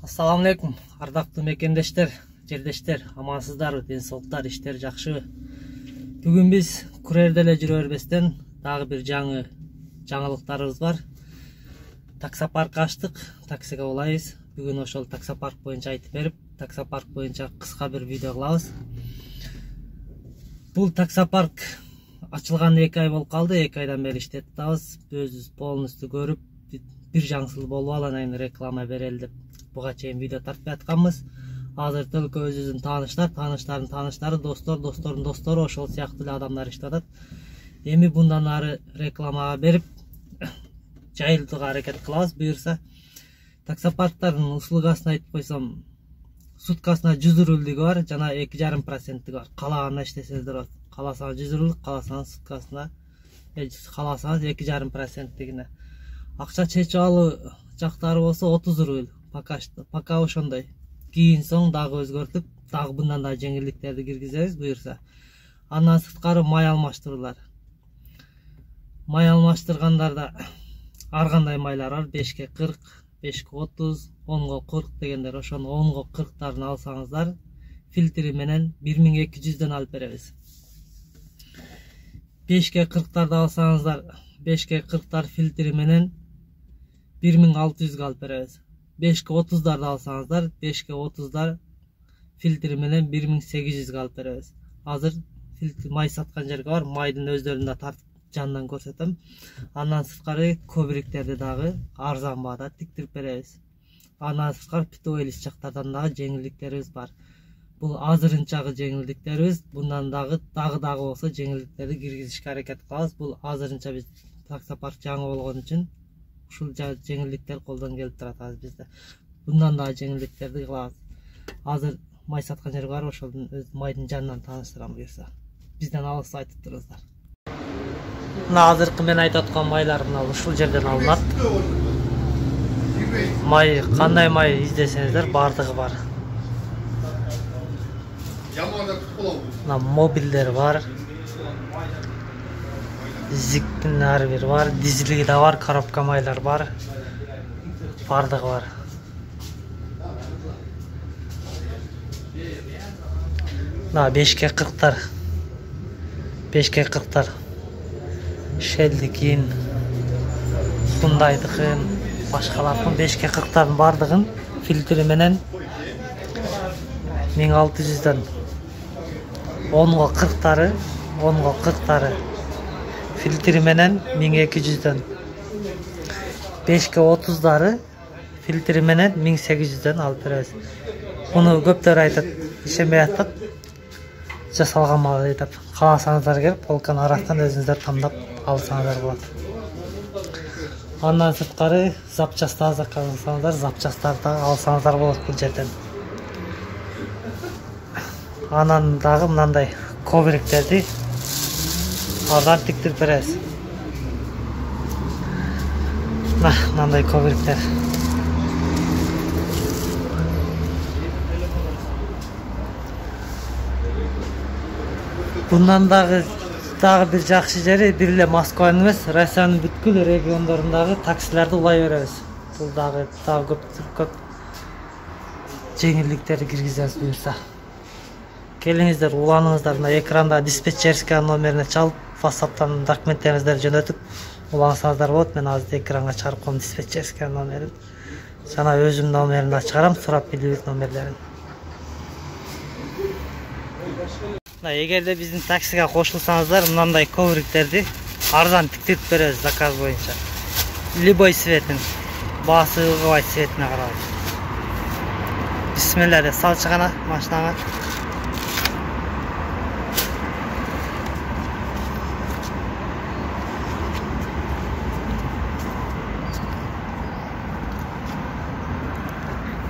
Assalamu alaikum, ардактуу мекендештер, жердештер, амансыздарбы, денсаулыктар, иштер жакшыбы? Бүгүн биз күрөрдө эле жүрө бербестен дагы бир жаңылыктарыбыз бар. Таксопарк ачтык, таксиге улайбыз. Бүгүн ошол таксопарк боюнча айтып берип, таксопарк боюнча кыска бир видео кылабыз. Бул таксопарк ачылган 2 ай болуп калды, 2 айдан бери иштетип атабыз. Өзүбүз полностью көрүп, бир жаңсыз болуп алып, реклама берели деп буга чейин видео тартпай атканбыз. Азыр только өзүбүздүн тааныштардын тааныштары, достордун достору ошол сыяктуу эле адамдар иштеп атат. Эми bundan ары рекламага берип жайылтууга аракет кылабыз, буюрса. Таксопарктардын услугасын айтып койсом, суткасына 100 рубльдиги бар, жана 2,5%-иги бар. Каалаганда иштесеңиздер болот. Кааласаңыз 100 рубль, кааласаңыз суткасына, кааласаңыз 2,5%-игине. Акча чечип алуу жактары болсо 30 рубль. Пока ошондой. Кийин соң дагы өзгөртүп, дагы bundan да жеңилдиктерди киргизебиз, буюрса. Андан сырткары май алмаштыруулар. Май алмаштыргандарда ар кандай майлар бар, 5ке 40, 5ке 30, 10го 40 дегендер, ошону 10го 40тарын алсаңыздар, фильтри менен 1200дөн алып беребиз. 5ке 40тарды алсаңыздар, 5ке 40тар фильтри менен 1600га алып беребиз. 5ке 30дарды алсаңыздар, 5ке 30дар фильтри менен 1800га алып беребиз. Азыр фильтр май саткан жерге бар, майдын өздөрүн да тартып жандан көрсөтөм. Андан сырткары көбүрүктөрдү дагы арзан баада тиктирип беребиз. Андан сырткары питой жактардан дагы жеңилдиктерибиз бар. Бул азырынчагы жеңилдиктерибиз, bundan дагы болсо жеңилдиктерди киргизишке аракет кылабыз. Бул азырынча биз таксопарк жаңы болгон үчүн ушул жеңилдиктер колдон келип турат бизде. Bundan дагы жеңилдиктерди кылабыз. Азыр май саткан жер бар, ошолдун өз майдын жанынан тааныштырам буюрса. Бизден алыс айтып туруңуздар. Мына азыркы мен айтып аткан майлар мына ушул жерден алынат. Май, кандай май издесеңиздер бардыгы бар. Мына мобилдер бар. Зиктин ар бир бар, дизелиги да бар, коробка майлар бар. Бардыгы бар. Мына 5ке 40тар. 5ке 40тар. Shell'дикин, Hyundai'дыкын, башкалардын 5ке 40тардын бардыгын фильтри менен 1600дөн, 10го 40тары фильтри менен 1200дөн, 5ке 30дары фильтри менен 1800дөн алып беребиз. Муну көптөр айтат, ишенбей атат. Жасалган мал деп. Кааласаңыздар келип, полканын арактан өзүңүздөр тандап алсаңыздар болот. Андан сырткары запчастар заказдасаңыздар, запчастарды алсаңыздар болот бул жерден. Анан дагы мындай көбүрүктөрдү арзан тиктирип беребиз. Мындай көбүрүктөр. Bundan дагы бир жакшы жери, бир эле Москванын эмес, Россиянын бүткүл региондорундагы таксилерди улай беребиз. Бул дагы көп жеңилдиктерди киргизебиз буюрса. Келиңиздер, уланыңыздар, мына экранда диспетчерская номерине чалып, WhatsApp'тан документтериңиздерди жөнөтүп улансаңыздар болот. Мен азыр экранга чыгарып коем диспетчерская номерин. Жана өзүмдүн номеримди чыгарам, сурап билиңиз номерлерин. Эгерде биздин таксиге кошулсаңыздар, мындай көбүрүктөрдү арзан тиктирип беребиз заказ боюнча. Любой цветин, баасы ылгыбай цветине карабай. Бисмилла деп салчы гана машинага.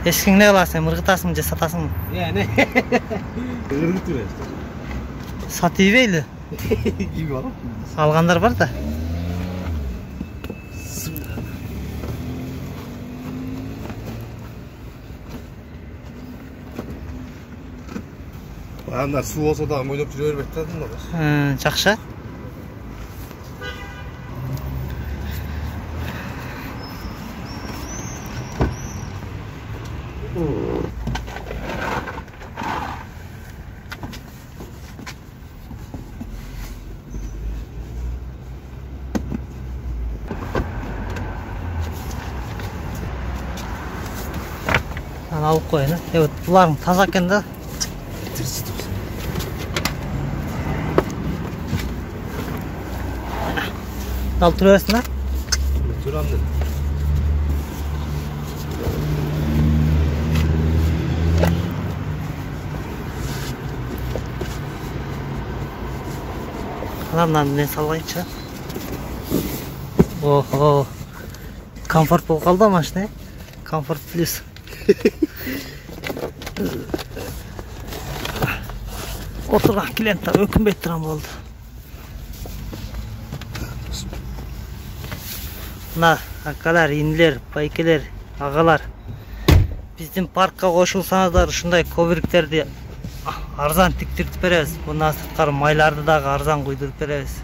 Эшикиңди не кыласың, ыргытасың же сатасың? Ыргытып беребиз. Satıyı beyli. İyi var. Alganlar var da. Bayanlar su olsa da oynayıp duruyor bekledin mi? Жақсы. Alıp koyun. Evet, bularım taza eкен da. Dal turuyorsun da? Turam dedim. Adamdan ne sallayınca? Oho. Komfort bol kaldı ama işte. Komfort plus. Oturan klient tabi öküm bettiren oldu. Mına akalar, indiler, baykeler, ağalar. Bizim parkka koşulsanızlar ушундай ковриктерди arzan tiktirip berебиз. Bundan sırtkары maylарды дагы arzan kuydurup berебиz.